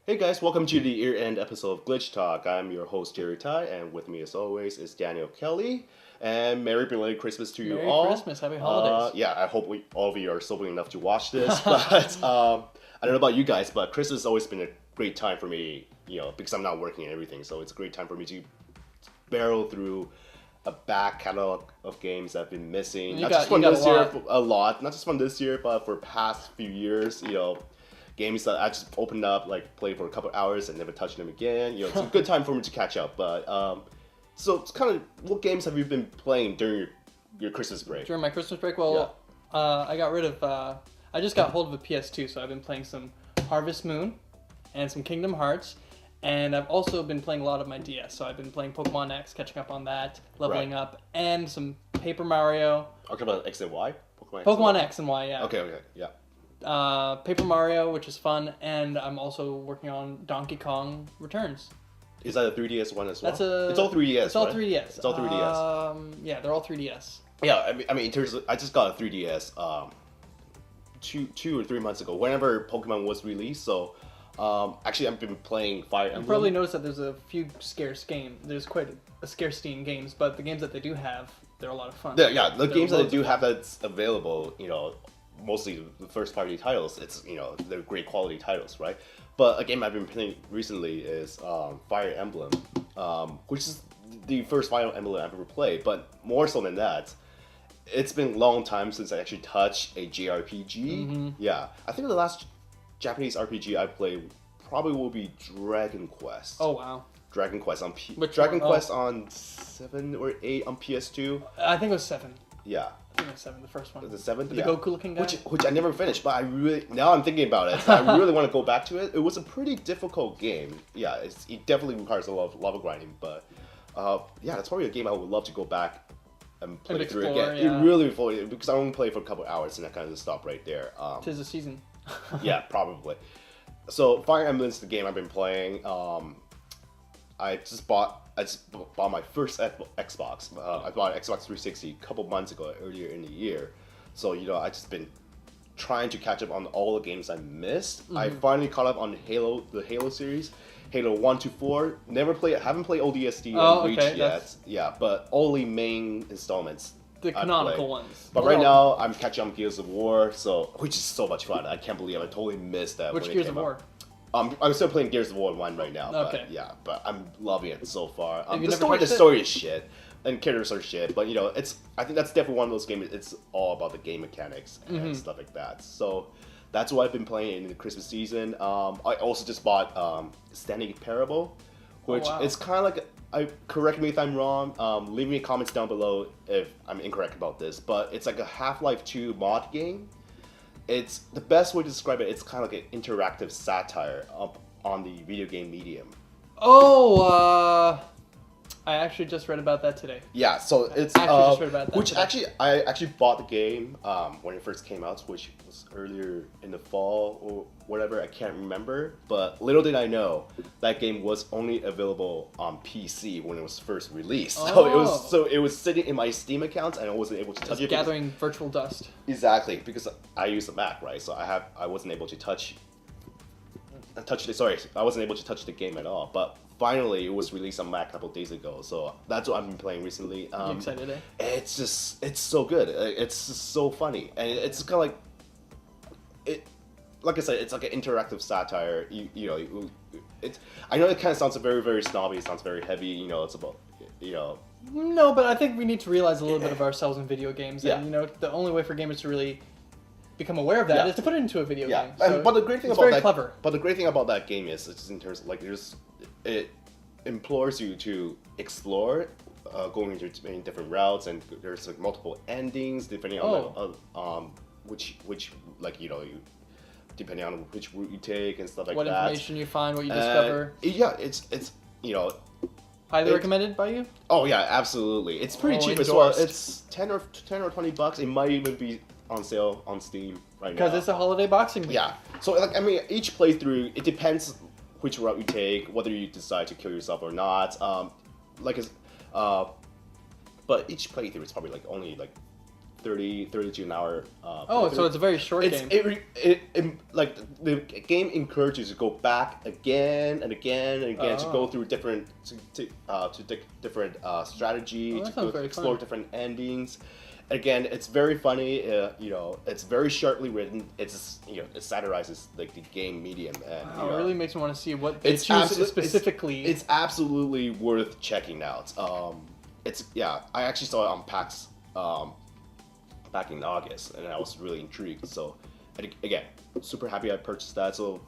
Hey guys, welcome to the year-end episode of Glitch Talk. I'm your host Jerry Ty, and with me as always is Daniel Kelly. And Merry belated Christmas to you Merry all. Christmas, Happy Holidays. Yeah, I hope all of you are sober enough to watch this. But I don't know about you guys, but Christmas has always been a great time for me. Because I'm not working and everything, so it's a great time for me to barrel through a back catalog of games I've been missing. Not just from this year, not just from this year, but for past few years. Games that I just opened up, like played for a couple hours and never touched them again. It's a good time for me to catch up. But so it's kind of, what games have you been playing during your Christmas break? During my Christmas break, well, I got rid of. I just got hold of a PS2, so I've been playing some Harvest Moon and some Kingdom Hearts, and I've also been playing a lot of my DS. So I've been playing Pokemon X, catching up on that, leveling up, and some Paper Mario. Talking about X and Y. Pokemon X and Y, yeah. Okay, yeah. Paper Mario, which is fun, and I'm also working on Donkey Kong Returns. Is that a 3DS one as well? It's all 3DS. It's all 3DS. It's all 3DS. Yeah, they're all 3DS. Yeah, I mean, in terms of, I just got a 3DS 2 or 3 months ago, whenever Pokemon was released. So actually, I've been playing Fire Emblem. You probably noticed that there's a few scarce games. There's quite a scarcity in games, but the games that they do have, they're a lot of fun. Yeah, the games that they do have that's available, mostly the first party titles, it's they're great quality titles, right? But a game I've been playing recently is Fire Emblem, which is the first Fire Emblem I've ever played. But more so than that, it's been a long time since I actually touched a JRPG. Mm-hmm. Yeah, I think the last Japanese RPG I played probably will be Dragon Quest. Oh wow. Dragon Quest on Quest on 7 or 8 on PS2. I think it was 7. Yeah. I think it was 7, the first one. The 7th? The Goku looking guy? Which I never finished, but now I'm thinking about it. I really want to go back to it. It was a pretty difficult game. Yeah, it definitely requires a lot of lava grinding, but yeah, that's probably a game I would love to go back and play through again. Yeah. It really, because I only played for a couple hours and I kind of just stopped right there. 'Tis the season. Yeah, probably. So Fire Emblem is the game I've been playing. I just bought my first Xbox. I bought an Xbox 360 a couple months ago, earlier in the year. So I just been trying to catch up on all the games I missed. Mm-hmm. I finally caught up on the Halo series, Halo 1 to 4. Haven't played ODST and Reach yet. Yeah, but only main installments. The canonical ones. But right now I'm catching on Gears of War, which is so much fun. I can't believe I totally missed that. Which Gears of War? I'm still playing Gears of War 1 right now. Okay. But I'm loving it so far. The story is shit, and characters are shit. But I think that's definitely one of those games. It's all about the game mechanics and stuff like that. So that's what I've been playing in the Christmas season. I also just bought Standing Parable, which is kind of like correct me if I'm wrong. Leave me comments down below if I'm incorrect about this. But it's like a Half-Life 2 mod game. It's the best way to describe it. It's kind of like an interactive satire on the video game medium. Oh, I actually just read about that today. Yeah, so it's just read about that which today. I actually bought the game when it first came out, which was earlier in the fall or whatever. I can't remember, but little did I know that game was only available on PC when it was first released. Oh. So it was sitting in my Steam account and I wasn't able to touch it. Gathering virtual dust. Exactly, because I use a Mac, right? So I wasn't able to touch I wasn't able to touch the game at all. But finally, it was released on Mac a couple days ago, so that's what I've been playing recently. You excited, eh? It's so good. It's just so funny, and it's kind of like I said, it's like an interactive satire. I know it kind of sounds very, very snobby. It sounds very heavy. It's about No, but I think we need to realize a little bit of ourselves in video games, and Yeah. the only way for gamers to really become aware of that is to put it into a video game. So but the great thing it's about very clever. But the great thing about that game is it's in terms of it implores you to explore, going into many different routes, and there's multiple endings depending on which depending on which route you take and stuff like what that. What information you find, what you discover. Yeah, it's highly recommended by you. Oh yeah, absolutely. It's pretty cheap as well. Endorsed. It's $10 or $20. It might even be on sale on Steam right now. Because it's a holiday boxing week. Yeah. So each playthrough, it depends which route you take, whether you decide to kill yourself or not. But each playthrough is probably only 32 an hour. Oh, so it's a very short game. Like the game encourages you to go back again and again and again to go through different different strategy, to go explore different endings. Again, it's very funny. It's very sharply written. It's it satirizes like the game medium, and it really makes me want to see what they choose specifically. It's absolutely worth checking out. I actually saw it on PAX back in August, and I was really intrigued. So, again, super happy I purchased that. So,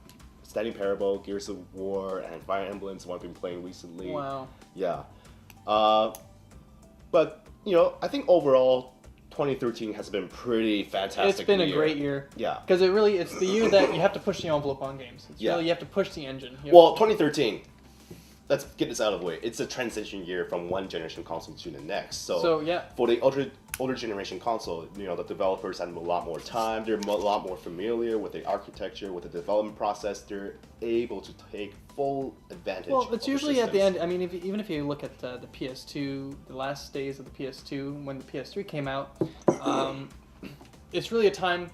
Standing Parable, Gears of War, and Fire Emblem's what I've been playing recently. Wow. Yeah. But I think overall, 2013 has been pretty fantastic. It's been a great year. Yeah. Because it's the year that you have to push the envelope on games. It's really, you have to push the engine. Well, 2013, let's get this out of the way. It's a transition year from one generation console to the next. So yeah. For the older generation console, the developers had a lot more time. They're a lot more familiar with the architecture, with the development process. They're able to take full advantage. Well, it's usually at the end. I mean, even if you look at the PS2, the last days of the PS2 when the PS3 came out, it's really a time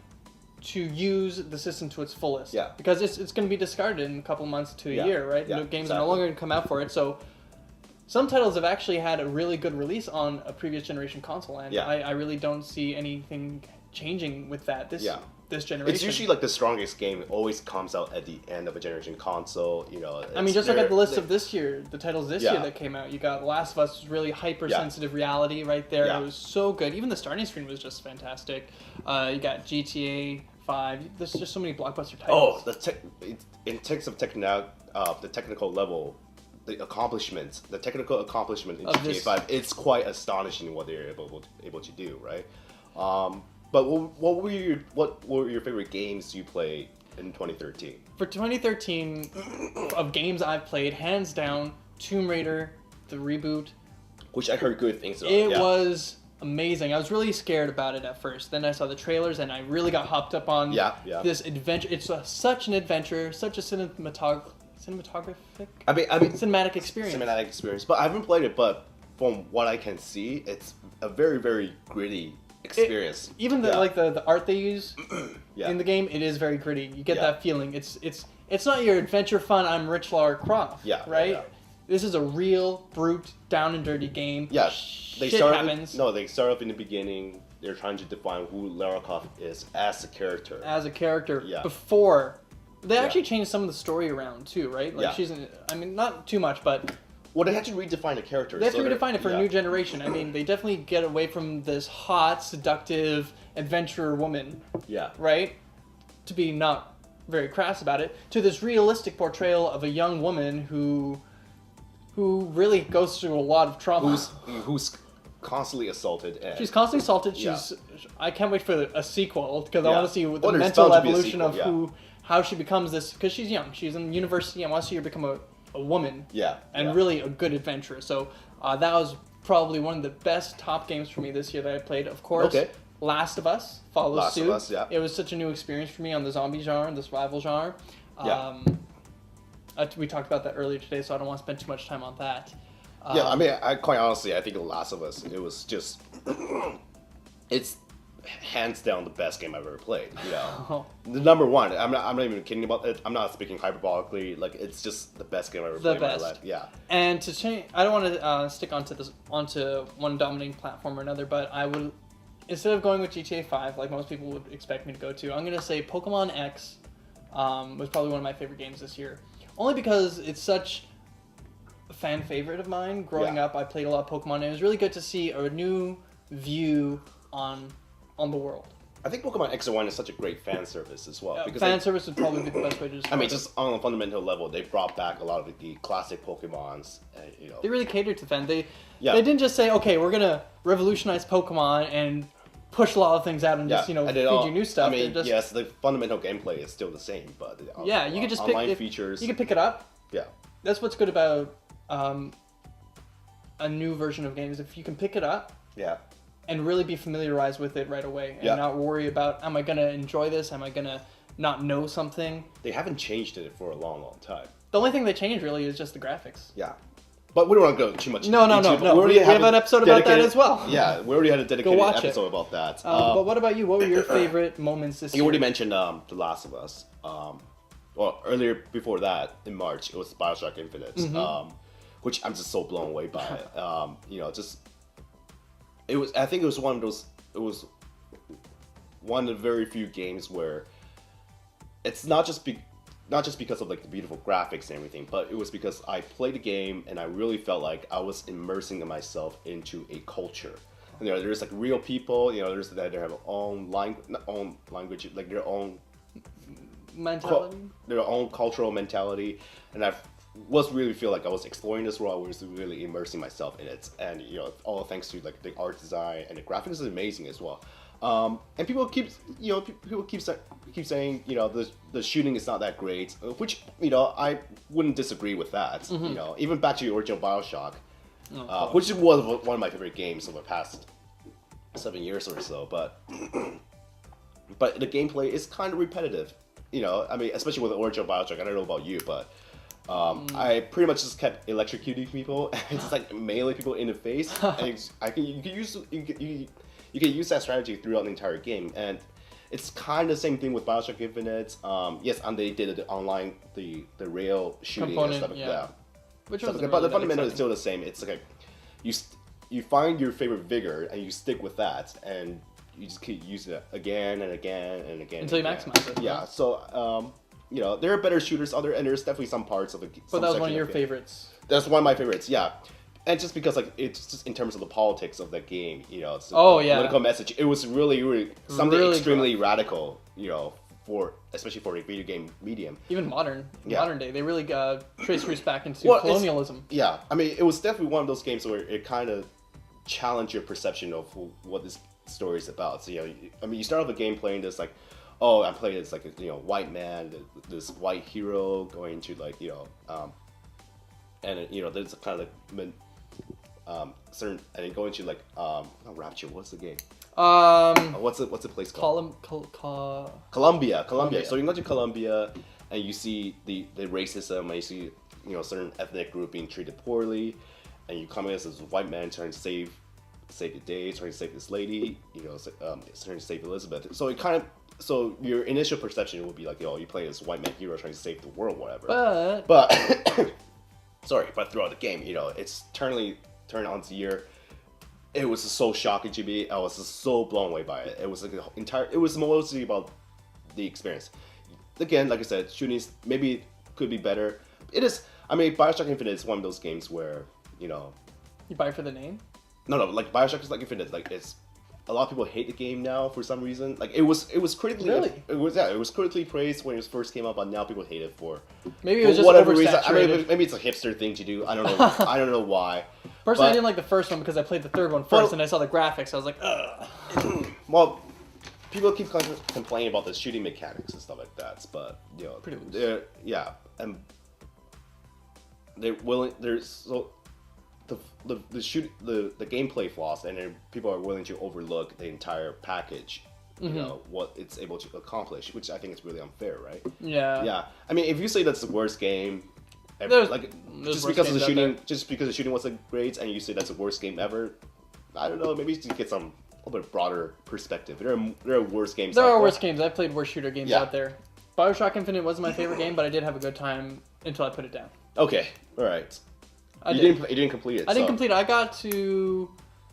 to use the system to its fullest. Yeah. Because it's going to be discarded in a couple months to a year, right? Yeah, Games are no longer going to come out for it. So some titles have actually had a really good release on a previous generation console, and I really don't see anything changing with that this generation. It's usually like the strongest game always comes out at the end of a generation console. I mean, just look at the list of this year, the titles this year that came out. You got Last of Us, really hypersensitive reality right there. It was so good. Even the starting screen was just fantastic. You got GTA 5. There's just so many blockbuster titles. In terms of the technical level, the technical accomplishment in GTA 5, it's quite astonishing what they're able to do, right? But what were your favorite games you played in 2013? For 2013, of games I've played, hands down, Tomb Raider, the reboot. Which I heard good things about. It was amazing. I was really scared about it at first. Then I saw the trailers, and I really got hopped up on this adventure. It's such an adventure, such a cinematographic. Cinematic experience. Cinematic experience. But I haven't played it. But from what I can see, it's a very, very gritty experience. Even the art they use in the game, it is very gritty. You get that feeling. It's not your adventure fun. I'm Rich Lara Croft. Right. Yeah. This is a real, brute, down and dirty game. Yeah. They start off in the beginning. They're trying to define who Lara Croft is as a character. Before. They actually changed some of the story around too, right? Like not too much, but they had to redefine the character. They have to redefine it for a new generation. I mean, they definitely get away from this hot, seductive adventurer woman. Yeah. Right? To be not very crass about it, to this realistic portrayal of a young woman who really goes through a lot of trauma. Who's constantly assaulted. She's constantly assaulted. I can't wait for a sequel because I want to see the mental evolution of how she becomes this, because she's young. She's in university and wants to become a woman. And really a good adventurer. So that was probably one of the best top games for me this year that I played. Of course, Last of Us follows suit. It was such a new experience for me on the zombie genre, the survival genre. We talked about that earlier today, so I don't want to spend too much time on that. I mean, quite honestly, I think The Last of Us, it was just, it's hands down the best game I've ever played. The number one. I'm not even kidding about it. I'm not speaking hyperbolically. Like, it's just the best game I've ever played in my life. Yeah. And to change, I don't want to stick onto one dominating platform or another, but I would, instead of going with GTA 5, like most people would expect me to go to, I'm gonna say Pokemon X was probably one of my favorite games this year. Only because it's such a fan favorite of mine. Growing up, I played a lot of Pokemon, and it was really good to see a new view on the world. I think Pokemon X and Y is such a great fan service as well. Because fan service would probably be the best way to describe it. I mean, just on a fundamental level, they brought back a lot of the classic Pokemons. They really catered to fans. They didn't just say, okay, we're gonna revolutionize Pokemon and push a lot of things out and just feed you new stuff. I mean, yes, the fundamental gameplay is still the same, but you could just pick features. You can pick it up. Yeah, that's what's good about a new version of games. If you can pick it up. Yeah. And really be familiarized with it right away, and not worry about, am I gonna enjoy this? Am I gonna not know something? They haven't changed it for a long, long time. The only thing they changed really is just the graphics. Yeah. But we don't want to go too much. No. We have an episode about that as well. Yeah, we already had a dedicated episode it. about that. But what about you? What were your favorite moments this year? You already mentioned The Last of Us. Well, earlier before that, in March, it was Bioshock Infinite, which I'm just so blown away by. I think it was one of those. It was one of the very few games where it's not just because of like the beautiful graphics and everything, but it was because I played the game and I really felt like I was immersing myself into a culture. And, there's like real people. There's that they have own language, like their own mentality, their own cultural mentality, and I was really feel like I was exploring this world. I was really immersing myself in it, and all thanks to like the art design and the graphics is amazing as well. And people keep saying the shooting is not that great, which I wouldn't disagree with that. Even back to the original Bioshock, which was one of my favorite games of the past 7 years or so, but the gameplay is kind of repetitive. I mean, especially with the original Bioshock. I don't know about you, but I pretty much just kept electrocuting people and just like melee people in the face. And you can use that strategy throughout the entire game, and it's kind of the same thing with Bioshock Infinite. Yes, and they did the online the rail shooting component, and stuff like that. Which was but the fundamental is still the same. It's like you find your favorite vigor and you stick with that, and you just keep using it again and again and again until you maximize it. Yeah. So there are better shooters out there, and there's definitely some parts of the. But that was one of your favorites. That's one of my favorites. Yeah. And just because like it's just in terms of the politics of the game, it's political message. It was really something extremely radical, especially for a video game medium. Even modern day, they really trace roots back into colonialism. Yeah, I mean, it was definitely one of those games where it kind of challenged your perception of what this story is about. So I mean, you start off the game playing this like, oh, I'm playing this like white man, this white hero going to like and there's a kind of like. Certain and then going to like not Rapture. What's the game? What's the place called? Colombia. So you go to Colombia and you see the racism, and you see certain ethnic group being treated poorly, and you come in as this white man trying to save the day, trying to save this lady, trying to save Elizabeth. So so your initial perception would be like, you play this white man hero trying to save the world, whatever. But but throughout the game, it's turned on to year. It was so shocking to me. I was just so blown away by it. It was like it was mostly about the experience. Again, like I said, shooting maybe could be better. It is. I mean, Bioshock Infinite is one of those games where you buy for the name. No, like Bioshock is like Infinite. Like it's a lot of people hate the game now for some reason. Like it was critically it was critically praised when it first came out, but now people hate it for maybe it was just whatever reason. I mean, maybe it's a hipster thing to do. I don't know. I don't know why. Personally, I didn't like the first one because I played the third one first, and I saw the graphics. I was like, ugh. Well, people keep complaining about the shooting mechanics and stuff like that, but pretty loose. And they're willing. There's so. The gameplay flaws, and then people are willing to overlook the entire package, what it's able to accomplish, which I think is really unfair, right? Yeah. I mean, if you say that's the worst game ever, just because the shooting wasn't great, and you say that's the worst game ever, I don't know. Maybe you should get a little bit broader perspective. There are worse games. There are worse games. I've played worse shooter games out there. Bioshock Infinite wasn't my favorite game, but I did have a good time until I put it down. Okay, all right. You didn't complete it. I didn't complete it. I got to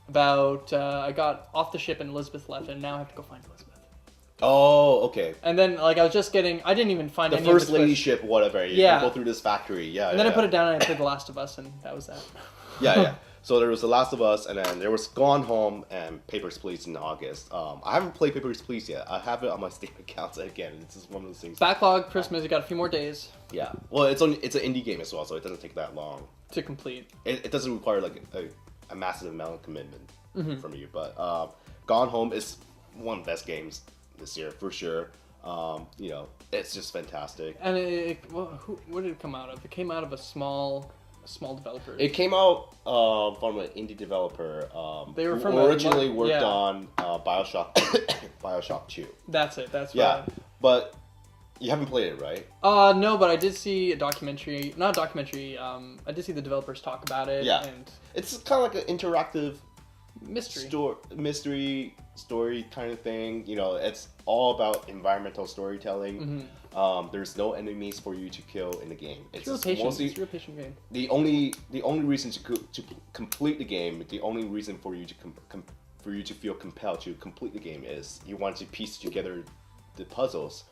about I got off the ship and Elizabeth left, and now I have to go find Elizabeth. Oh, okay. And then I was just getting. I didn't even find the any first of the lady ship, whatever. You can go through this factory. Yeah. And then I put it down and I played The Last of Us, and that was that. Yeah. So there was The Last of Us, and then there was Gone Home and Papers, Please in August. I haven't played Papers, Please yet. I have it on my Steam account again. It's just one of those things. Backlog Christmas. You got a few more days. Yeah. Well, it's an indie game as well, so it doesn't take that long to complete. It doesn't require like a massive amount of commitment from you. But Gone Home is one of the best games this year for sure. It's just fantastic. And what did it come out of? It came out of a small developer. It came out from an indie developer. They were from originally worked on Bioshock 2. That's it. That's right. But You haven't played it, right? No, but I did see a documentary. Not a documentary. I did see the developers talk about it. Yeah. And It's kind of like an interactive mystery. mystery story kind of thing. You know, it's all about environmental storytelling. There's no enemies for you to kill in the game. It's real patient. It's a real patient game. The only reason to complete the game, the only reason for you to for you to feel compelled to complete the game is you want to piece together the puzzles,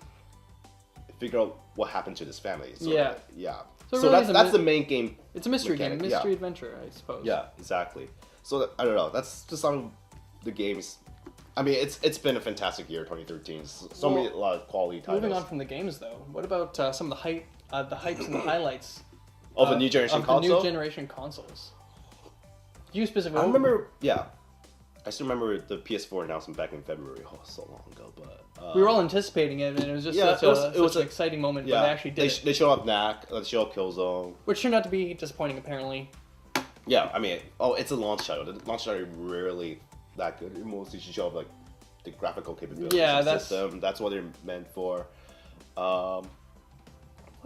figure out what happened to this family. So, yeah. So, really that's the main game. It's a mystery mechanic. game, mystery adventure, I suppose. Yeah, exactly. So I don't know. That's just some of the games. I mean, it's been a fantastic year, 2013. A lot of quality titles. Moving on from the games, though, what about some of the hypes and the highlights of the new generation console? The new generation consoles. You specifically. I remember. Yeah, I still remember the PS4 announcement back in February. Oh, so long ago, but we were all anticipating it, and it was just such an exciting moment. Yeah, but they actually did. They showed off Knack. They showed off Killzone, which turned out to be disappointing, apparently. Yeah, I mean, it's a launch title. The launch title rarely that good. It mostly should show off like the graphical capabilities of the system. That's what they're meant for. What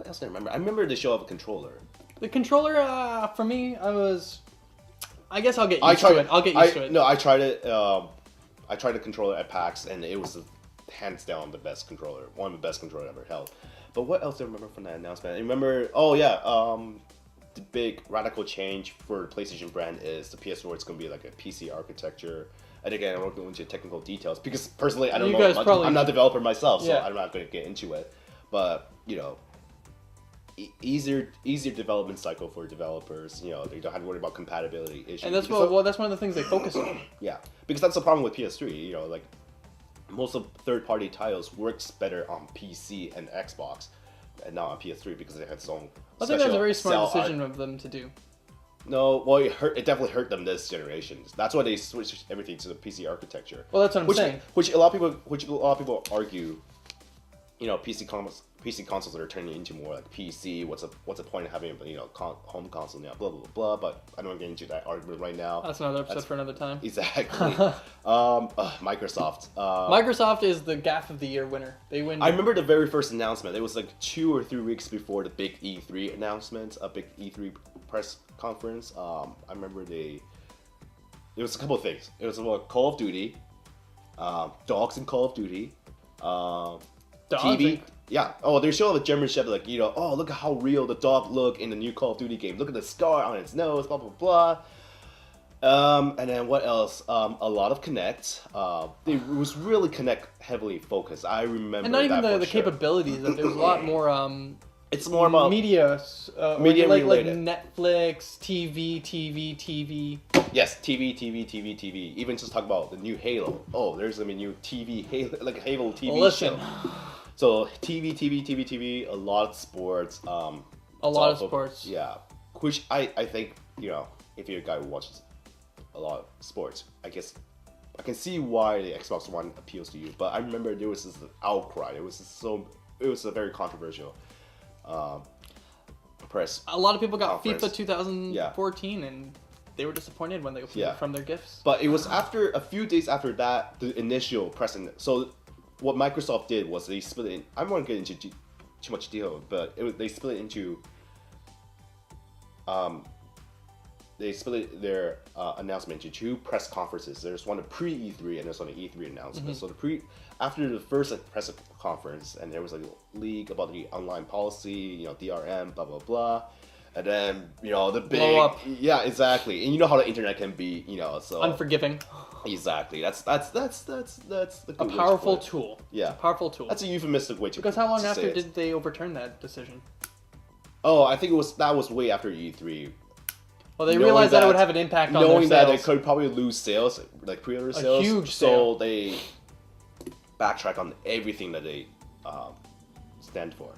else do I remember? I remember they show off a controller. The controller, for me, I guess I'll get used to it. I'll get used to it. No, I tried it. I tried the controller at PAX, and it was hands down the best controller. One of the best controllers I've ever held. But what else do I remember from that announcement? I remember, the big radical change for the PlayStation brand is the PS4. It's going to be like a PC architecture. And again, I won't go into technical details because personally, I don't know much. I'm not a developer myself, so I'm not going to get into it. But you know, easier development cycle for developers. You know, they don't have to worry about compatibility issues. And that's that's one of the things they focus on. Yeah, because that's the problem with PS3. You know, like most of third-party titles works better on PC and Xbox, and not on PS3 because it has its own. I think that's a very smart decision of them to do. No, well, it definitely hurt them this generation. That's why they switched everything to the PC architecture. Well, that's what I'm saying. Which a lot of people argue, you know, PC consoles that are turning into more like PC. What's the point of having home console now? Blah blah blah. But I don't want to get into that argument right now. That's another episode for another time. Exactly. Microsoft. Microsoft is the GAF of the year winner. They win. I remember the very first announcement. It was like 2 or 3 weeks before the big E3 announcement, a big E3 press conference. I remember there was a couple of things. It was about Call of Duty, dogs in Call of Duty, TV. Yeah. Oh, they show the German Shepherd, like, you know, oh, look at how real the dog look in the new Call of Duty game. Look at the scar on its nose, blah, blah, blah. And then what else? A lot of Kinect. It was really Kinect heavily focused. I remember. And not even the capabilities. Like, there was a lot more. It's more about media related. Like Netflix, TV. Yes, TV. Even just talk about the new Halo. Oh, there's gonna be new TV Halo, like a Halo TV show. So TV, a lot of sports. A lot of sports. Yeah, which I think, you know, if you're a guy who watches a lot of sports, I guess I can see why the Xbox One appeals to you. But I remember there was this outcry. It was a very controversial press. A lot of people got conference. FIFA 2014 and they were disappointed when they opened it from their gifts. But it was after a few days after that, the initial press. So what Microsoft did was they split it in. I don't want to get into too much detail, but they split it into. They split their announcement into 2 press conferences. There's one pre E3 and there's one E3 announcement. So after the first press conference, and there was a leak about the online policy, you know, DRM, blah blah blah, and then you know the big blow up. Yeah, exactly. And you know how the internet can be, you know, so unforgiving. Exactly. That's the a powerful tool. Yeah, it's a powerful tool. That's a euphemistic way to. Because how long after did they overturn that decision? Oh, I think that was way after E3. Well, they realized that it would have an impact on their sales. Knowing that they could probably lose sales, like pre-order sales. A huge sale. So they backtrack on everything that they stand for.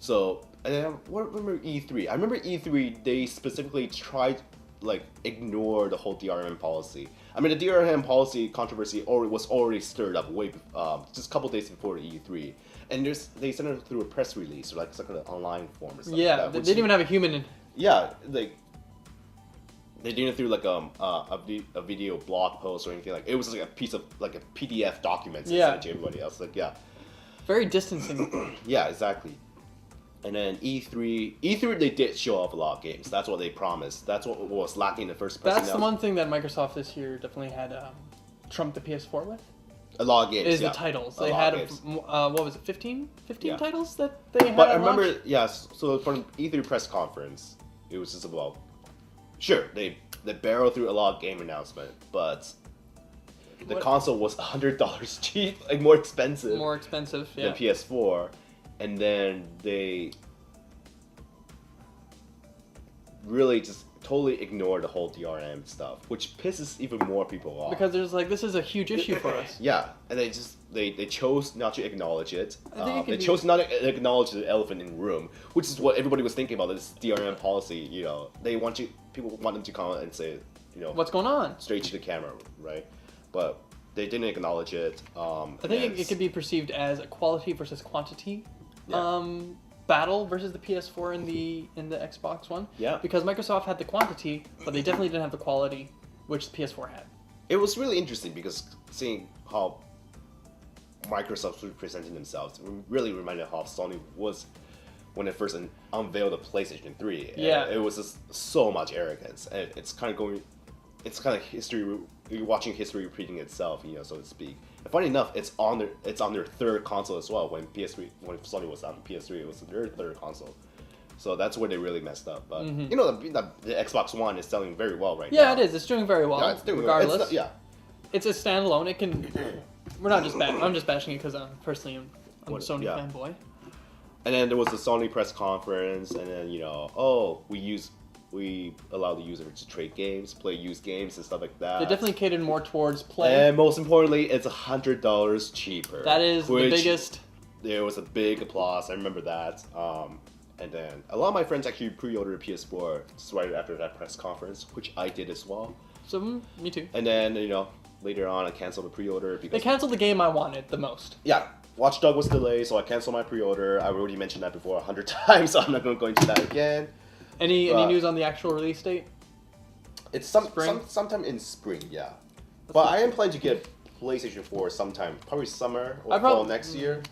So, and then what remember E3? I remember E3, they specifically tried like ignore the whole DRM policy. I mean, the DRM policy controversy was already stirred up way just a couple days before the E3. And they sent it through a press release, or like some kind of online form or something. Yeah, they didn't even have a human in. Yeah, like they did it through like a video blog post or anything. Like it was like a piece of like a PDF document sent to everybody else. Like Very distancing. Yeah, exactly. And then E3 they did show off a lot of games. That's what they promised. That's what was lacking in the first. That's the one thing that Microsoft this year definitely had trumped the PS4 with. A lot of games. Is yeah. the titles. A They lot had, of games. what was it, 15 Yeah. titles that they had But I at remember, launch? yes. So from E3 press conference, it was just about. Sure, they barreled through a lot of game announcement, but the console was $100 cheap, like more expensive. More expensive, yeah. Than PS4, and then they really just totally ignore the whole DRM stuff, which pisses even more people off. Because there's like, this is a huge issue for us. Yeah, and they chose not to acknowledge it. I think it They could chose not to acknowledge the elephant in the room, which is what everybody was thinking about this DRM policy. You know, people want them to come and say, you know, What's going on? straight to the camera, right? But they didn't acknowledge it. I think it could be perceived as a quality versus quantity Yeah. battle versus the PS4 and the Xbox One. Yeah. Because Microsoft had the quantity, but they definitely didn't have the quality, which the PS4 had. It was really interesting because seeing how Microsoft was presenting themselves really reminded how Sony was when it first unveiled the PlayStation 3. Yeah. And it was just so much arrogance. And it's kind of history. You're watching history repeating itself, you know, so to speak. And funny enough, it's on their third console as well. When Sony was on PS3, it was their third console. So that's where they really messed up. But you know, the Xbox One is selling very well right now. Yeah, it is. It's doing very well. Yeah, it's doing regardless. It's It's a standalone. It can. We're not just I'm just bashing it because I'm personally I'm a What- Sony yeah. fanboy. And then there was the Sony press conference, and then, you know, we allow the user to trade games, play used games, and stuff like that. They definitely catered more towards play. And most importantly, it's $100 cheaper. That is the which biggest. There was a big applause. I remember that. And then a lot of my friends actually pre-ordered a PS4 just right after that press conference, which I did as well. So me too. And then, you know, later on I canceled the pre-order because They canceled the game I wanted the most. yeah, Watch Dogs was delayed, so I canceled my pre-order. I already mentioned that before 100 times, so I'm not going to go into that again. Any news on the actual release date? It's Spring? sometime in spring, yeah. But I am planning to get PlayStation 4 sometime, probably summer or fall next year,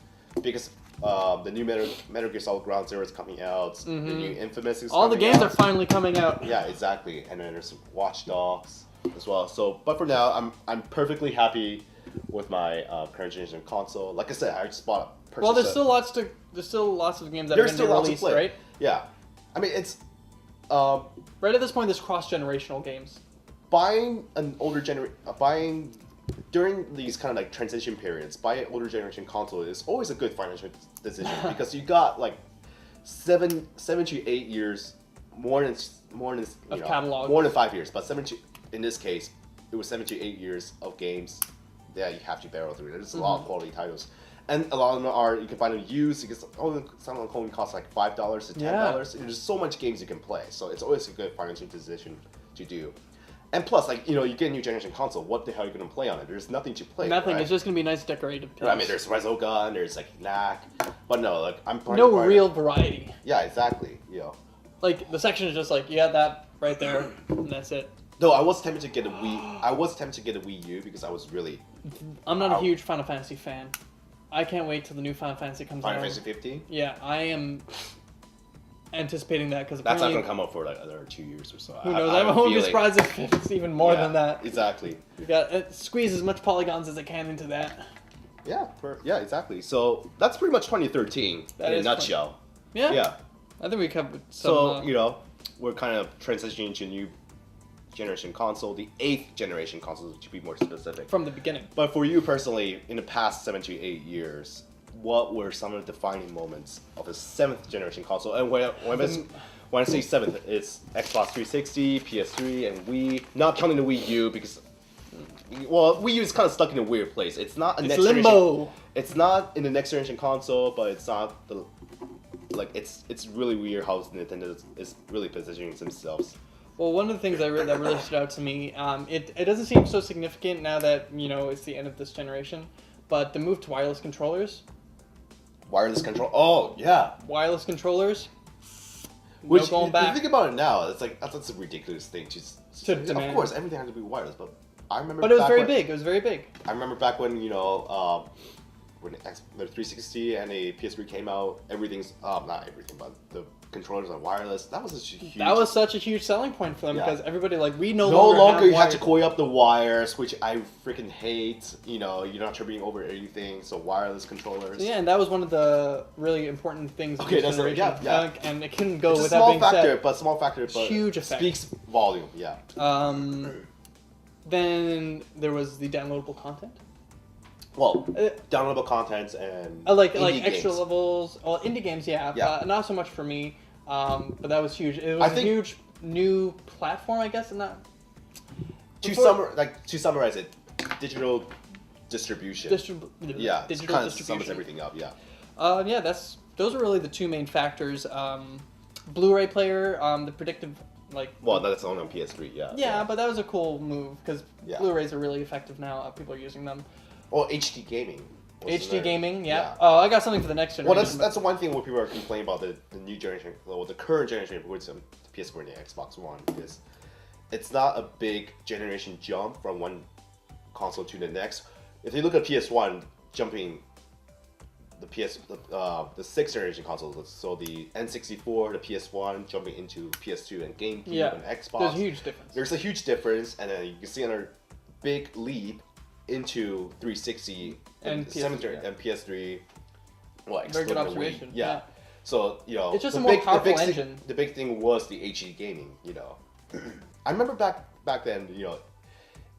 because the new Metal Gear Solid Ground Zero is coming out. The new Infamous is All the coming games out. are finally coming out. Yeah, exactly. And then there's Watch Dogs as well. So, but for now, I'm perfectly happy with my current generation console. Like I said, I just purchased. Well, there's still lots of games that are going to be released, right? Yeah, I mean it's Right at this point, there's cross-generational games. buying an older buying during these kind of like transition periods, buy an older generation console is always a good financial decision because you got like 7 to 8 years more than Of catalog. more than 5 years, but in this case it was 7 to 8 years of games that you have to barrel through. There's a lot of quality titles. And a lot of them are, you can find them used because some of them only cost like $5 to $10. Yeah. There's so much games you can play, so it's always a good financial decision to do. And plus, like, you know, you get a new generation console, what the hell are you going to play on it? There's nothing to play. Nothing. Right? It's just going to be nice decorative pieces. I mean, there's Resogun, there's like Knack, but no, like I'm no real variety. Yeah, exactly. You know, Like the section is just like you got that right there, and that's it. though I was tempted to get a Wii. I was tempted to get a Wii U because I was really I'm not a huge Final Fantasy fan. I can't wait till the new Final Fantasy comes Final out. Fantasy 15. Yeah, I am anticipating that because That's not apparently gonna come out for like another 2 years or so. who knows? I I have a won't be feeling. surprised if it's even more Yeah, than that. Exactly. You got squeeze as much polygons as I can into that. Yeah. Yeah. Exactly. So that's pretty much 2013 That in a is nutshell. Yeah. Yeah. I think we covered some. So you know, we're kind of transitioning to a new generation console, the 8th generation console to be more specific. from the beginning. But for you personally, in the past 7 to 8 years, what were some of the defining moments of the 7th generation console? And when I say 7th, it's Xbox 360, PS3, and Wii. Not counting the Wii U because, well, Wii U is kind of stuck in a weird place. It's not a It's next limbo. generation. It's not in the next generation console, but it's not the like. It's really weird how Nintendo is really positioning themselves. Well, one of the things that really stood out to me, it doesn't seem so significant now that it's the end of this generation, but the move to wireless controllers. Wireless control. Oh yeah. Wireless controllers. Which, no going if back. you think about it now, it's like that's a ridiculous thing to say. demand. Of course, everything has to be wireless, but I remember. But it was back very when- big. It was very big. I remember back when when the 360 and a PS3 came out, everything's not everything, but the controllers are wireless. That was such a huge selling point for them because everybody we no longer have you have to coil up the wires, which I freaking hate. You know, you're not tripping over anything, so wireless controllers. So yeah, and that was one of the really important things. Okay, that's and it couldn't go it's without being said. Small factor, but huge effect. Speaks volume. Yeah. Then there was the downloadable content. Well, downloadable content and like indie extra games. levels. Well, indie games, not so much for me. But that was huge. It was a huge new platform, I guess, and that. To summarize it, digital distribution. Digital kind of distribution. sums everything up. Yeah. Those are really the two main factors. Blu-ray player, the predictive Well, that's only on PS3. Yeah. Yeah, but that was a cool move because Yeah. Blu-rays are really effective now. People are using them. Or HD gaming. HD gaming, yeah. Oh, I got something for the next generation. Well, that's the one thing where people are complaining about the new generation, well, the current generation, which is the PS4 and the Xbox One, because it's not a big generation jump from one console to the next. If you look at PS1, jumping the sixth generation consoles, so the N64, the PS1, jumping into PS2 and GameCube and Xbox. There's a huge difference. There's a huge difference, and then you can see another big leap into 360 and PS3. Well, very good observation. Yeah. So it's just a more powerful engine. The big thing was the HD gaming. You know, I remember back then. You know,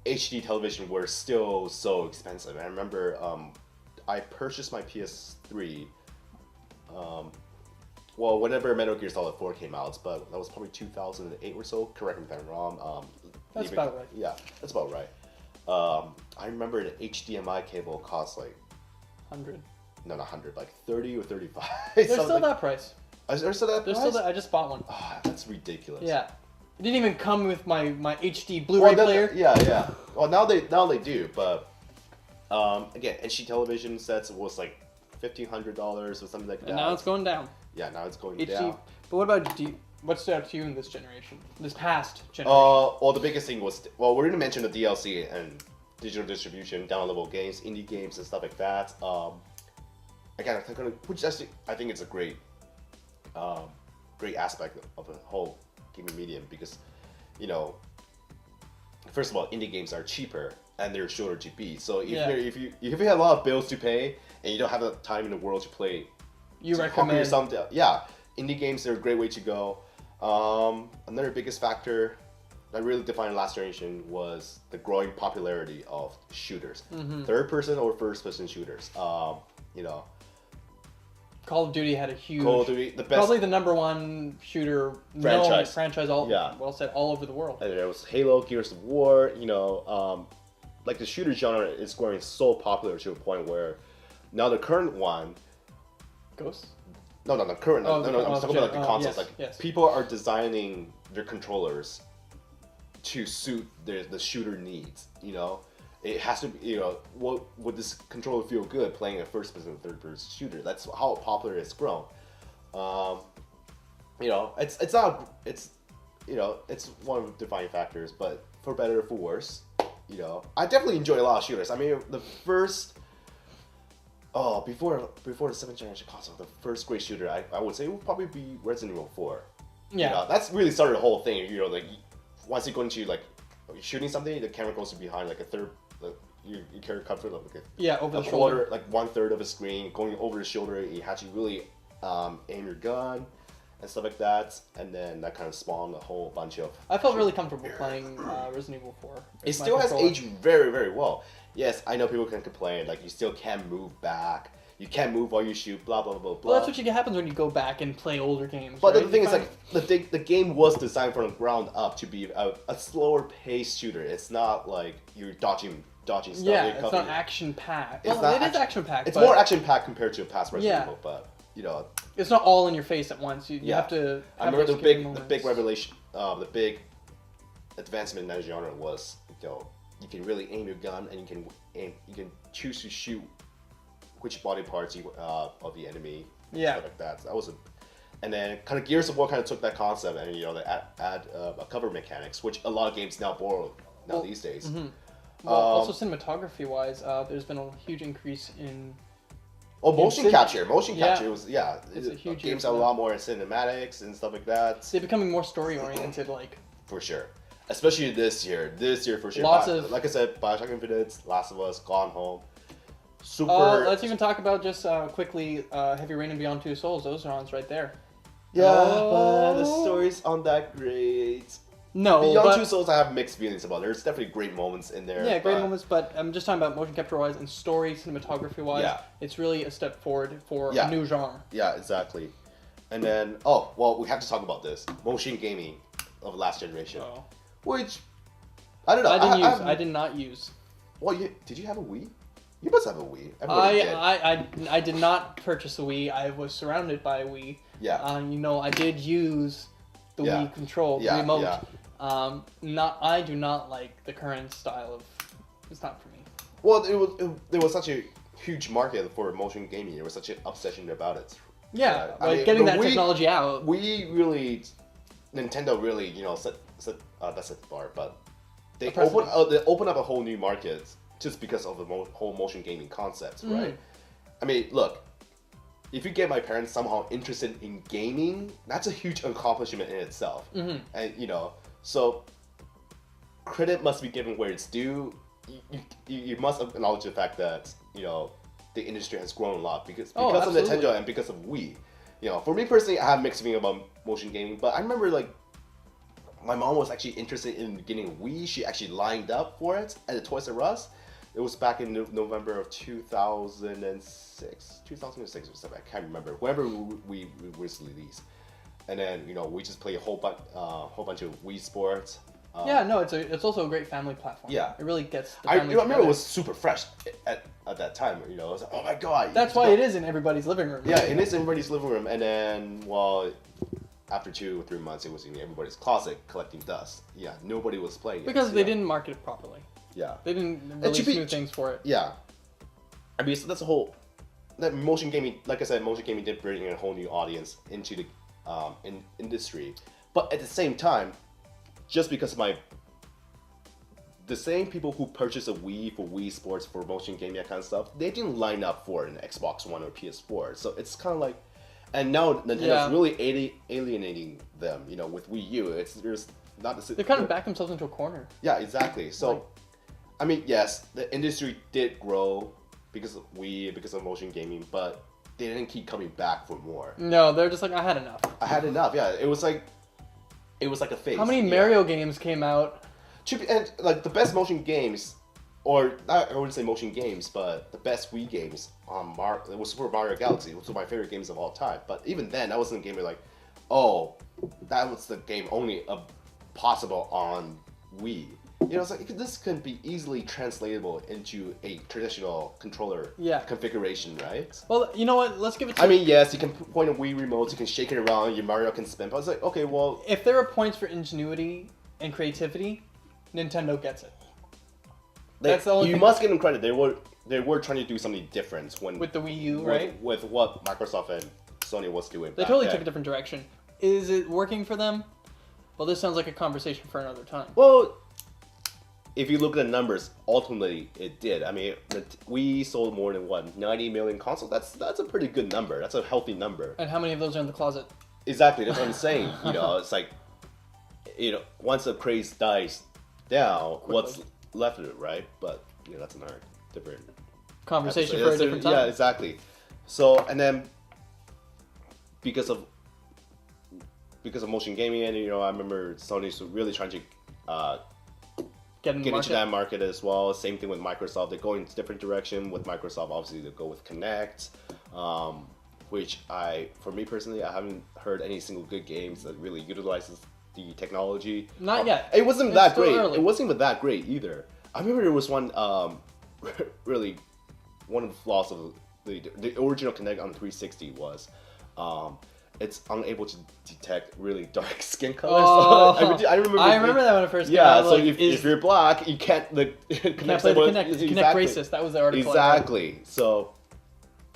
HD television were still so expensive. I remember I purchased my PS3. Well, whenever Metal Gear Solid 4 came out, but that was probably 2008 or so. Correct me if I'm wrong. That's about right. Yeah, that's about right. I remember the HDMI cable cost like 100. No, not 100, like 30 or 35. There's still that price. Is there still that price? There's still that. I just bought one. Oh, that's ridiculous. Yeah. It didn't even come with my HD Blu-ray player. Yeah. Well, now they do, but again, HD television sets was like $1,500 or something like that. And now it's going down. Yeah, now it's going HD, down. But what about what stood out to you in this generation? This past generation? Well, the biggest thing was, well, we're going to mention the DLC and digital distribution, downloadable games, indie games, and stuff like that. Again, which actually, I think it's a great aspect of the whole gaming medium because, you know, first of all, indie games are cheaper and they're shorter to beat. So if you have a lot of bills to pay and you don't have the time in the world to play, you recommend indie games are a great way to go. Another biggest factor that really defined last generation was the growing popularity of shooters, third-person or first-person shooters. You know, Call of Duty had a huge, Call of Duty, the best, probably the number one shooter franchise all over the world. And there was Halo, Gears of War. You know, like the shooter genre is growing so popular to a point where now the current one, Ghosts. No, current. I'm talking about like the consoles. People are designing their controllers to suit the shooter needs. You know, it has to be. You know, would this controller feel good playing a first-person, third-person shooter? That's how popular it's grown. You know, it's one of the defining factors. But for better or for worse, you know, I definitely enjoy a lot of shooters. I mean, the first. Oh, before the 7th generation console, the first great shooter I would say would probably be Resident Evil 4. Yeah. You know, that's really started the whole thing. You know, like once you go into like you're shooting something, the camera goes to behind like a third. You carry comfort like over a the quarter, shoulder, like 1/3 of a screen going over the shoulder. You have to really aim your gun and stuff like that, and then that kind of spawned a whole bunch of. I felt really comfortable playing Resident Evil 4. It still has aged very, very well. Yes, I know people can complain, like you still can't move back, you can't move while you shoot, blah blah blah blah. Well, that's what happens when you go back and play older games. But right? the thing is, like the game was designed from the ground up to be a slower paced shooter. It's not like you're dodging stuff. Yeah, it's not action packed. Well, it is action packed. It's more action packed compared to a past Resident Evil, but you know, it's not all in your face at once. You have to. I remember the big revelation, the big advancement in that genre was, you know, you can really aim your gun and you can choose to shoot which body parts of the enemy. Yeah, stuff like that. So that was and then kind of Gears of War kind of took that concept and, you know, they add cover mechanics, which a lot of games now borrow these days. Well, also cinematography wise, there's been a huge increase in Oh, motion capture. Motion Yeah. capture was It's a huge games year have for a lot more cinematics and stuff like that. They're becoming more story oriented. Like For sure. Especially this year. This year for sure. Lots of- like I said, Bioshock Infinite, Last of Us, Gone Home. Super. let's even talk about just quickly Heavy Rain and Beyond Two Souls. Those are on right there. Yeah, Oh. but the story's aren't that great. No, Beyond but, Two Souls, I have mixed feelings about. There's definitely great moments in there. yeah, great but- moments. But I'm just talking about motion capture wise and story, cinematography wise. Yeah. It's really a step forward for Yeah. a new genre. Yeah, exactly. And then, oh, well, we have to talk about this. Motion gaming of last generation. So Which, I don't know. I did not use. Well, did you have a Wii? You must have a Wii. Everybody did. I did not purchase a Wii. I was surrounded by a Wii. Yeah. I did use the Yeah. Wii control, the Yeah, remote. yeah. I do not like the current style of. It's not for me. Well, there was such a huge market for motion gaming. There was such an obsession about it. Yeah, I like mean, getting the that Wii- technology out. Nintendo really, set the bar, but they A precedent. open up a whole new market just because of the whole motion gaming concept, Mm. right? I mean, look, if you get my parents somehow interested in gaming, that's a huge accomplishment in itself. Mhm. And so credit must be given where it's due. You must acknowledge the fact that the industry has grown a lot because of absolutely. Nintendo and because of Wii. For me personally, I have mixed feelings about motion gaming, but I remember my mom was actually interested in getting a Wii. She actually lined up for it at the Toys R Us. It was back in November of 2006 or something. I can't remember. Whenever we was released, and then we just play a whole bunch of Wii Sports. Yeah, no, it's also a great family platform. Yeah. It really gets the I family remember together. it was super fresh at that time. I was like, oh my god. That's why it is in everybody's living room. Yeah, it is in everybody's living room, and then after 2 or 3 months, it was in everybody's closet collecting dust. Yeah, nobody was playing it. Because they didn't market it properly. Yeah. They didn't And release to be- new things for it. Yeah. I mean, so that's a whole. That motion gaming, like I said, motion gaming did bring in a whole new audience into the industry. But at the same time, just because the same people who purchased a Wii for Wii Sports for motion gaming, that kind of stuff, they didn't line up for an Xbox One or PS4. So it's kind of like, and now Nintendo's Yeah. really alienating them. With Wii U, there's not the. They kind of backed themselves into a corner. Yeah, exactly. So, I mean, yes, the industry did grow because of Wii, because of motion gaming, but they didn't keep coming back for more. No, they're just like, I had enough. I had enough. Yeah, it was like a phase. How many yeah. Mario games came out? And the best motion games, or not, I wouldn't say motion games, but the best Wii games it was Super Mario Galaxy. It was one of my favorite games of all time. But even then, that wasn't a game where that was the game only possible on Wii. It's like this can be easily translatable into a traditional controller configuration, right? Well, you know what? Let's give it to I mean, yes, you can point a Wii remote, you can shake it around, your Mario can spin, but it's like, okay, well... If there are points for ingenuity and creativity, Nintendo gets it. That's the only you thing. must give them credit. They were trying to do something different With the Wii U, right? With what Microsoft and Sony was doing. They totally took a different direction. Is it working for them? Well, this sounds like a conversation for another time. Well, if you look at the numbers, ultimately it did. I mean, we sold more than 90 million consoles. That's a pretty good number. That's a healthy number. And how many of those are in the closet? Exactly. That's what I'm saying. It's like, once the craze dies down, what's left of it, right? But that's another different Conversation episode. for a different time. Yeah, exactly. So, and then because of motion gaming, and I remember Sony's really trying to Get into that market as well. Same thing with Microsoft. They go in a different direction. With Microsoft, obviously, they go with Kinect, which for me personally, I haven't heard any single good games that really utilizes the technology. Not yet. It wasn't It's that still great. early. It wasn't even that great either. I remember there was one, really, one of the flaws of the original Kinect on 360 was, it's unable to detect really dark skin colors. Oh, I remember that when it first came yeah, out. so if you're black, you can't can't play the Kinect. It's Kinect racist. That was the article. Exactly. So,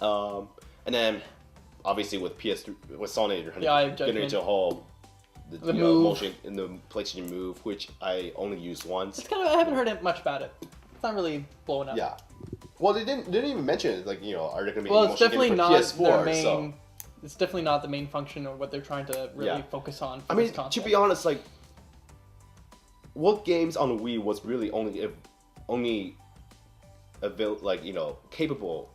and then obviously with PS3, with Sony, you're getting into a whole the move. motion in the PlayStation Move, which I only used once. It's I haven't heard much about it. It's not really blowing up. Yeah. Well, they didn't even mention it. Like, are there gonna be Well, any it's motion definitely gaming for not PS4? their main. So It's definitely not the main function or what they're trying to really focus on. For I mean, this console. to be honest, like, what games on the Wii was really only capable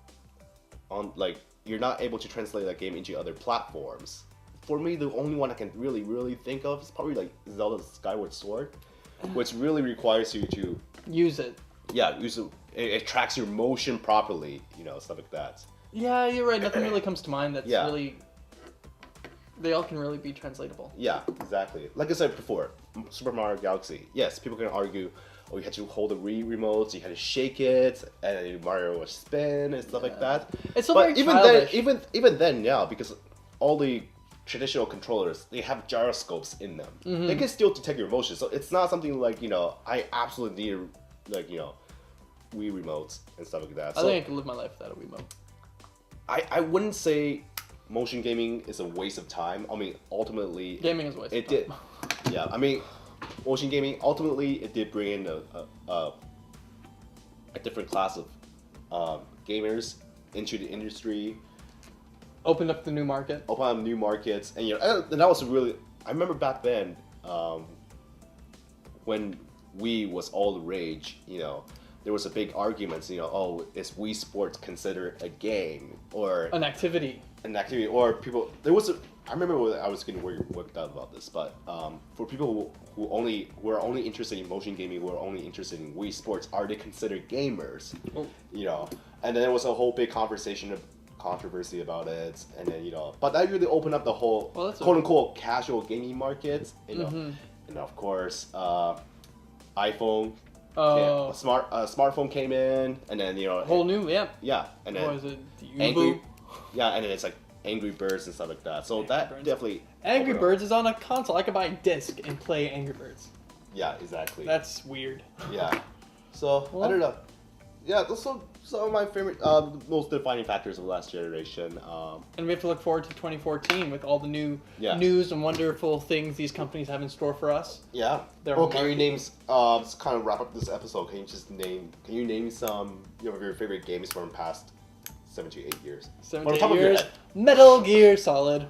on, like, you're not able to translate that game into other platforms. For me, the only one I can really think of is probably like Zelda Skyward Sword, which really requires you to use it. Yeah, it tracks your motion properly, stuff like that. Yeah, you're right. Nothing really comes to mind that's Yeah. really. They all can really be translatable. Yeah, exactly. Like I said before, Super Mario Galaxy. Yes, people can argue, oh, you had to hold the Wii remote, you had to shake it, and then Mario would spin and stuff like that. It's still but very even childish. then, even then, yeah, because all the traditional controllers, they have gyroscopes in them. Mm-hmm. They can still detect your motion, so it's not something like I absolutely need Wii remotes and stuff like that. I So think I could live my life without a Wiimote. I wouldn't say motion gaming is a waste of time. I mean, ultimately, Gaming is a waste. it of did. time. Yeah, I mean, motion gaming ultimately it did bring in a different class of gamers into the industry, Opened up the new market. open up new markets, and and that was really. I remember back then when Wii was all the rage. There was a big argument. Oh, is Wii Sports considered a game or An activity. an activity, or people? I remember when I was getting worked out about this, but for people who are only interested in motion gaming, who are only interested in Wii Sports, are they considered gamers? Oh. And then there was a whole big controversy about it, and then but that really opened up the whole quote unquote casual gaming market. And of course, iPhone. Oh. Smartphone came in, and then Whole new, yeah. yeah, and then What is it? Angry, yeah, and then it's like Angry Birds and stuff like that. So that Birds. definitely Angry opened up. Birds is on a console. I could buy a disc and play Angry Birds. Yeah, exactly. That's weird. Yeah. So Well- I don't know. Yeah, those are some of my favorite, most defining factors of the last generation. And we have to look forward to 2014 with all the new Yeah. news and wonderful things these companies have in store for us. Yeah. There Well, are can you more- name? Just kind of wrap up this episode. Can you name some of your favorite games from the past 7 to 8 years? 7 On to top 8 of your years. head. Metal Gear Solid.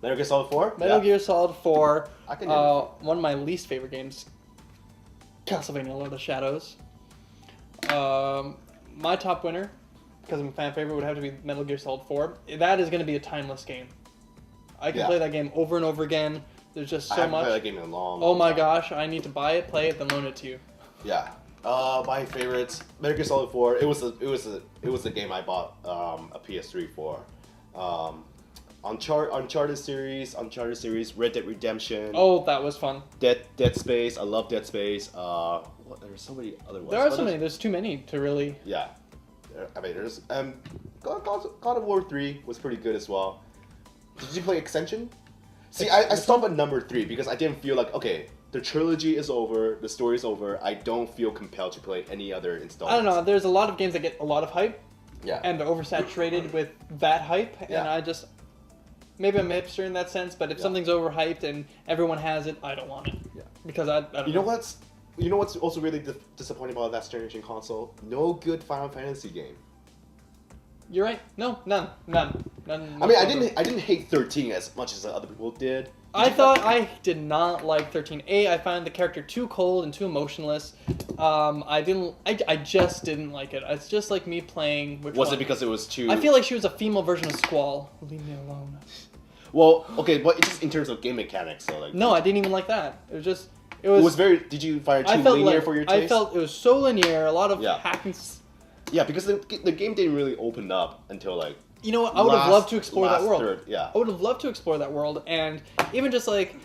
Metal Gear Solid 4. Metal Gear Solid 4. I can name it. One of my least favorite games. Castlevania Lord of the Shadows. My top winner, because I'm a fan favorite, would have to be Metal Gear Solid 4. That is going to be a timeless game. I can Yeah. play that game over and over again. There's just I so haven't much. played that game in a long. Oh my time. gosh, I need to buy it, play it, then loan it to you. Yeah. My favorites, Metal Gear Solid 4. It was the game I bought a PS3 for. Uncharted series, Red Dead Redemption, Oh, that was fun. Dead Space. I love Dead Space. There's so many other ones. There are But so many. There's too many to really. Yeah. I mean, there's God of War 3 was pretty good as well. Did you play Extension? See, I stopped at number 3 because I didn't feel like, okay, the trilogy is over, the story's over. I don't feel compelled to play any other installments. I don't know. There's a lot of games that get a lot of hype, Yeah. and they're oversaturated with that hype, and Yeah. I just. Maybe I'm a hipster in that sense, but if Yeah. something's overhyped and everyone has it, I don't want it. Yeah. Because I don't You know what's also really disappointing about that generation console? No good Final Fantasy game. You're right. No, none. I I mean, I didn't hate 13 as much as other people did. I thought I did not like 13A. I found the character too cold and too emotionless. I just didn't like it. It's just like me playing. Was it because it was too? I feel like she was a female version of Squall. Leave me alone. Well, okay, but it's just in terms of game mechanics, so like. No, I didn't even like that. It was just. It was very. Did you find it I too felt linear like, for your taste? I felt it was so linear. A lot of Yeah. hacking. Yeah, because the game didn't really open up until like. You know what? I would have loved to explore that last world. third, yeah. I would have loved to explore that world, and even just like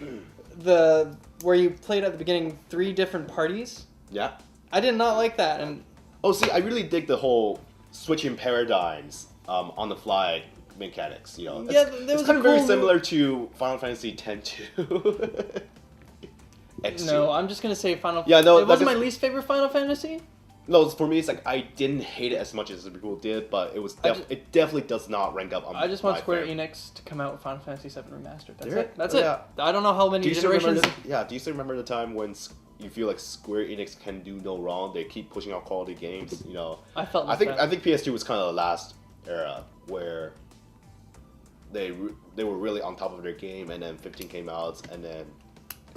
the where you played at the beginning 3 different parties. Yeah. I did not like that, and Oh, see, I really dig the whole switching paradigms on the fly mechanics. Yeah, there it's was kind a of very cool similar to Final Fantasy X-2. X2. no, I'm just gonna say Final. Yeah, no, it wasn't that my is- least favorite Final Fantasy. No, for me, it's like I didn't hate it as much as the people did, but it was it definitely does not rank up on. I just want my Square favorite. Enix to come out with Final Fantasy VII Remastered. That's Yeah. it. That's Yeah. it. I don't know how many Do you still generations. remember? Do you still remember the time when you feel like Square Enix can do no wrong. They keep pushing out quality games. You know, I felt I like think that. I think PS2 was kind of the last era where they were really on top of their game, and then 15 came out, and then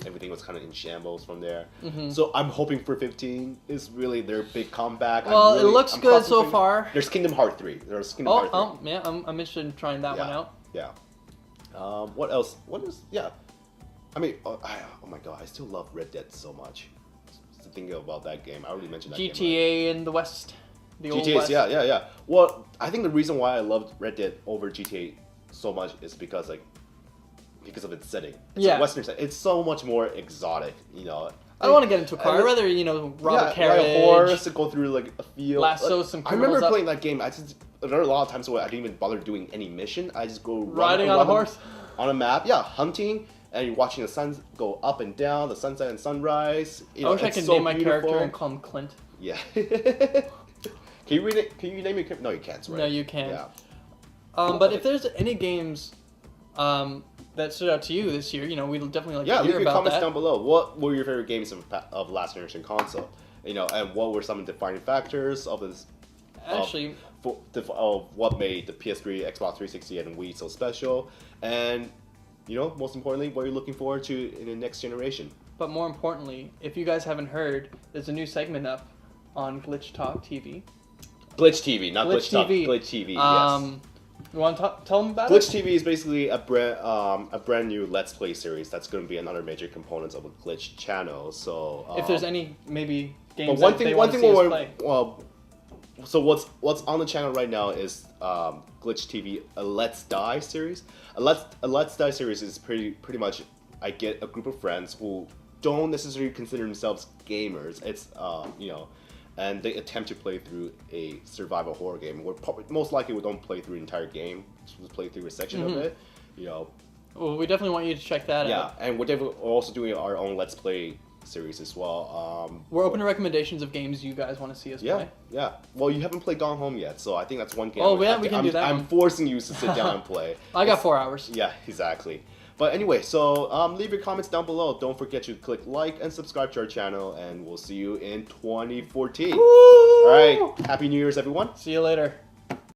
everything was kind of in shambles from there. So I'm hoping for 15 is really their big comeback. Well, it looks good so far. There's Kingdom Hearts 3. There's Kingdom Hearts 3. Yeah, I'm interested in trying that one out. Yeah. What else? What is? Yeah. I mean, oh my god, I still love Red Dead so much. Just thinking about that game, I already mentioned that game. GTA in the West, the old GTA, West. yeah. Well, I think the reason why I loved Red Dead over GTA so much is because of its setting. It's a Western setting. It's so much more exotic, you know. I don't want to get into a car. I'd rather, rob a carriage. Ride a horse, go through like a field. Lasso some I criminals remember up. playing that game. There are a lot of times where I didn't even bother doing any mission. I just go Riding on a horse? On a map, yeah, hunting, and you're watching the sun go up and down, the sunset and sunrise. I wish I could name my character and call him Clint. Yeah. Can you name your character? No, you can't. Right? No, you can't. Yeah. But if there's any games that stood out to you this year, we'd definitely like to leave hear your about comments that. down below. What were your favorite games of last generation console? And what were some of the defining factors of this? Actually, Of what made the PS3, Xbox 360, and Wii so special, and most importantly, what you're looking forward to in the next generation. but more importantly, if you guys haven't heard, there's a new segment up on Glitch Talk TV. Glitch TV, not Glitch Talk. TV. Glitch TV. Yes. You want to tell them about Glitch it? TV is basically a brand new Let's Play series that's going to be another major component of a Glitch channel. So If there's any maybe games but one that thing, they one want to thing see us we're play. so what's on the channel right now is Glitch TV, a Let's Die series. A Let's Die series is pretty much I get a group of friends who don't necessarily consider themselves gamers. It's and they attempt to play through a survival horror game. Most likely we don't play through the entire game. Just play through a section of it. Well, we definitely want you to check that out. Yeah, and we're also doing our own Let's Play series as well. We're open to recommendations of games you guys want to see us play. Yeah. Well, you haven't played Gone Home yet, so I think that's one game. Oh, yeah, we can do that I'm one. forcing you to sit down and play. I got 4 hours. Yeah, exactly. But anyway, so leave your comments down below. Don't forget to click like and subscribe to our channel, and we'll see you in 2014. Woo! All right. Happy New Year's, everyone. See you later.